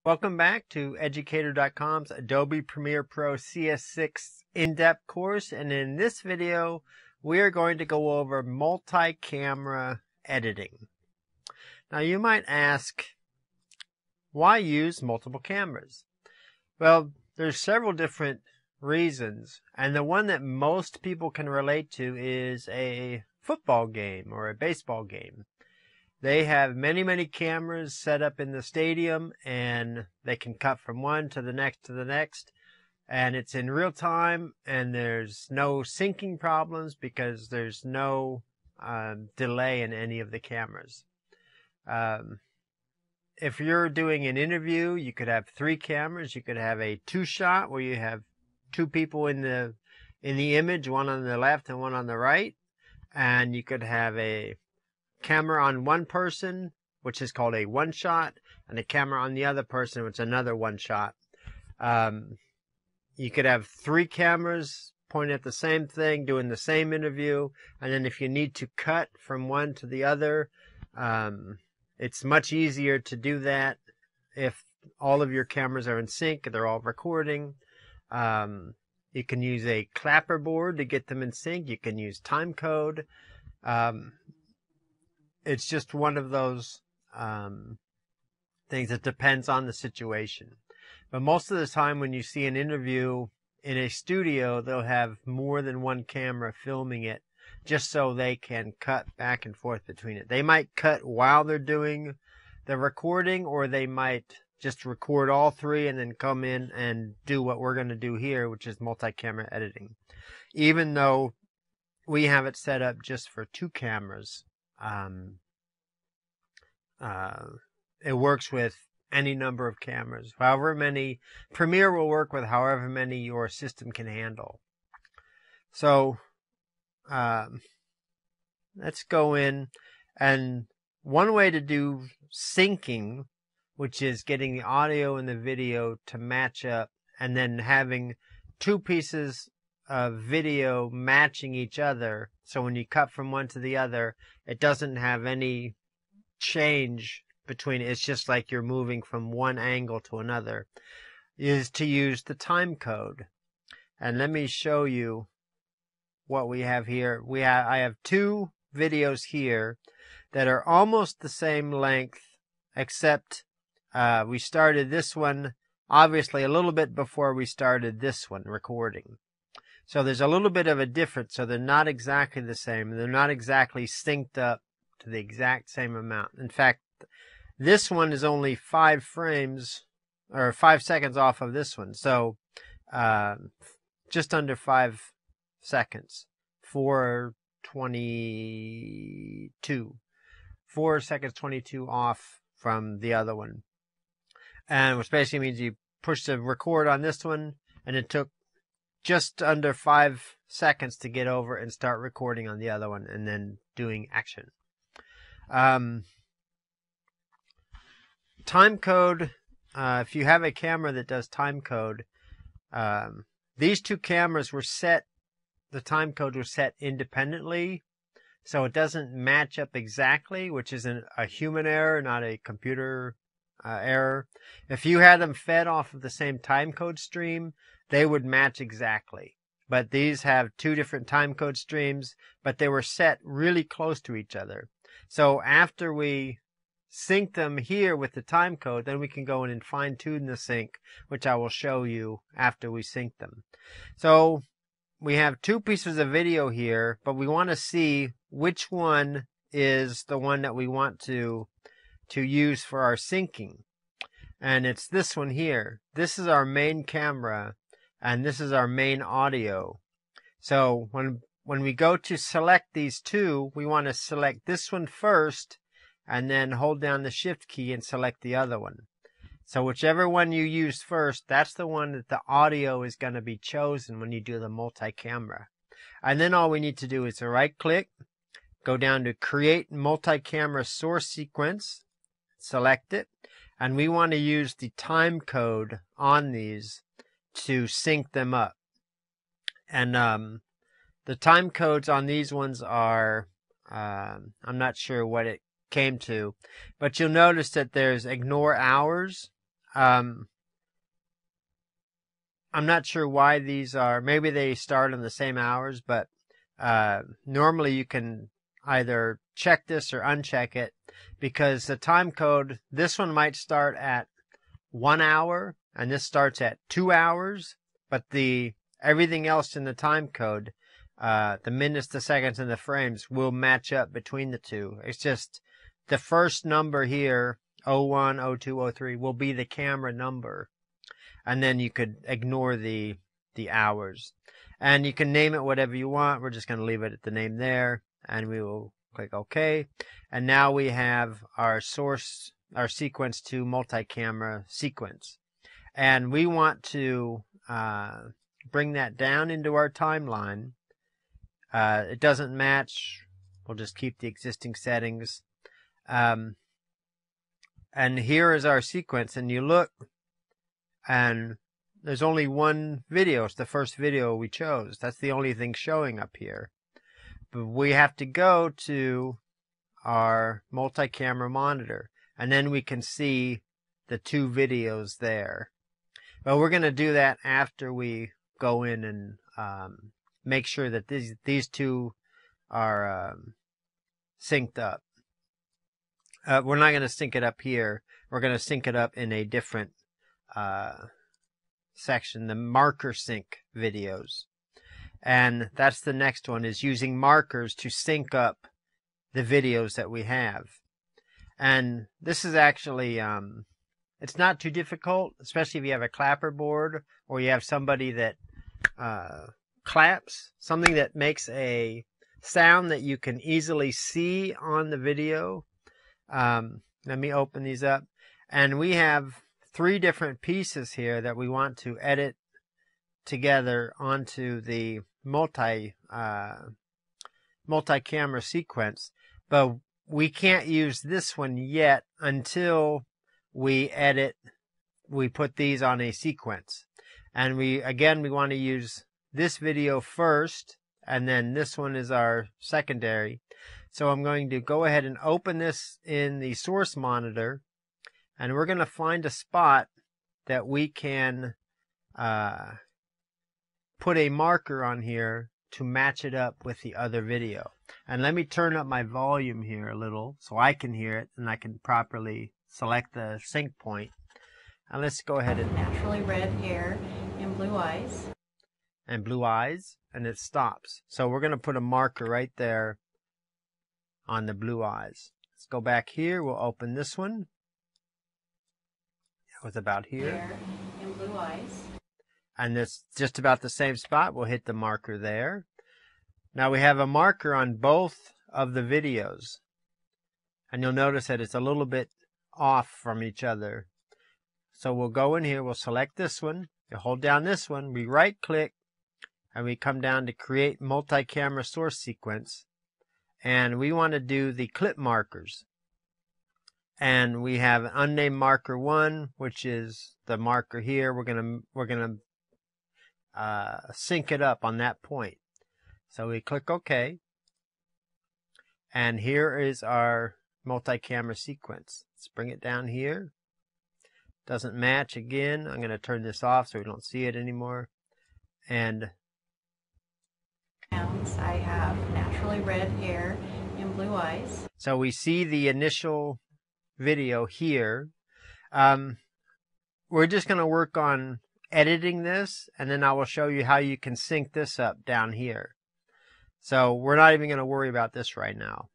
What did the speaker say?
Welcome back to Educator.com's Adobe Premiere Pro CS6 in-depth course, and in this video we are going to go over multi-camera editing. Now you might ask, why use multiple cameras? Well, there's several different reasons, and the one that most people can relate to is a football game or a baseball game. They have many cameras set up in the stadium, and they can cut from one to the next, and it's in real time, and there's no syncing problems because there's no delay in any of the cameras. If you're doing an interview, you could have 3 cameras. You could have a 2-shot where you have 2 people in the image, one on the left and one on the right, and you could have a camera on one person, which is called a 1-shot, and a camera on the other person, which is another 1-shot. You could have 3 cameras pointing at the same thing, doing the same interview, and then if you need to cut from one to the other, it's much easier to do that if all of your cameras are in sync, they're all recording. You can use a clapperboard to get them in sync. You can use Timecode. It's just one of those things that depends on the situation. But most of the time when you see an interview in a studio, they'll have more than one camera filming it just so they can cut back and forth between it. They might cut while they're doing the recording, or they might just record all 3 and then come in and do what we're going to do here, which is multi-camera editing. Even though we have it set up just for 2 cameras, it works with any number of cameras. However many, Premiere will work with however many your system can handle. So let's go in, and one way to do syncing, which is getting the audio and the video to match up, and then having 2 pieces of video matching each other, so when you cut from one to the other, it doesn't have any change between it. It's just like you're moving from one angle to another, is to use the Timecode. And let me show you what we have here. I have 2 videos here that are almost the same length, except we started this one obviously a little bit before we started this one recording. So there's a little bit of a difference, so they're not exactly the same. They're not exactly synced up to the exact same amount. In fact, this one is only 5 frames, or 5 seconds off of this one. So just under 5 seconds. 4:22. 4 seconds 22 off from the other one. And which basically means you push the record on this one, and it took just under 5 seconds to get over and start recording on the other one, and then doing action. Timecode, if you have a camera that does Timecode, these 2 cameras were set, the Timecode was set independently, so it doesn't match up exactly, which is a human error, not a computer error. If you had them fed off of the same Timecode stream, they would match exactly. But these have 2 different Timecode streams, but they were set really close to each other. So after we sync them here with the Timecode, then we can go in and fine-tune the sync, which I will show you after we sync them. So we have 2 pieces of video here, but we want to see which one is the one that we want to use for our syncing. And it's this one here. This is our main camera, and this is our main audio. So when we go to select these 2, we want to select this one first, and then hold down the Shift key and select the other one. So whichever one you use first, that's the one that the audio is going to be chosen when you do the multi-camera. And then all we need to do is to right-click, go down to Create Multi-Camera Source Sequence, select it, and we want to use the Timecode on these to sync them up. And the Timecodes on these ones are, I'm not sure what it came to, but you'll notice that there's ignore hours, I'm not sure why these are. Maybe they start in the same hours, but normally you can either check this or uncheck it, because the time code, this one might start at 1 hour and this starts at 2 hours, but everything else in the time code, the minutes, the seconds, and the frames will match up between the two. It's just the first number here, 01, 02, 03, will be the camera number, and then you could ignore the hours. And you can name it whatever you want. We're just going to leave it at the name there, and we will click OK. And now we have our sequence to multi-camera sequence. And we want to bring that down into our timeline. It doesn't match. We'll just keep the existing settings. And here is our sequence, and you look, and there's only one video. It's the first video we chose. That's the only thing showing up here. But we have to go to our multi-camera monitor, and then we can see the two videos there. But we're going to do that after we go in and make sure that these two are synced up. We're not going to sync it up here. We're going to sync it up in a different section, the marker sync videos. And that's the next one, is using markers to sync up the videos that we have. And this is actually, it's not too difficult, especially if you have a clapperboard or you have somebody that claps, something that makes a sound that you can easily see on the video. Let me open these up. And we have 3 different pieces here that we want to edit together onto the multi-camera sequence, but we can't use this one yet until we put these on a sequence. And we want to use this video first, and then this one is our secondary. So I'm going to go ahead and open this in the source monitor, and we're going to find a spot that we can put a marker on here to match it up with the other video. And let me turn up my volume here a little so I can hear it and I can properly select the sync point. And let's go ahead and naturally red hair and blue eyes. And blue eyes, and it stops. So we're going to put a marker right there on the blue eyes. Let's go back here. We'll open this one. It was about here. Hair and blue eyes. And it's just about the same spot. We'll hit the marker there. Now we have a marker on both of the videos. And you'll notice that it's a little bit off from each other. So we'll go in here, we'll select this one, you hold down this one, we right click, and we come down to create multi-camera source sequence. And we want to do the clip markers. And we have an unnamed marker 1, which is the marker here. We're gonna sync it up on that point. So we click OK. And here is our multi-camera sequence. Let's bring it down here. Doesn't match again. I'm going to turn this off so we don't see it anymore. And I have naturally red hair and blue eyes. So we see the initial video here. We're just going to work on editing this, and then I will show you how you can sync this up down here. So we're not even going to worry about this right now.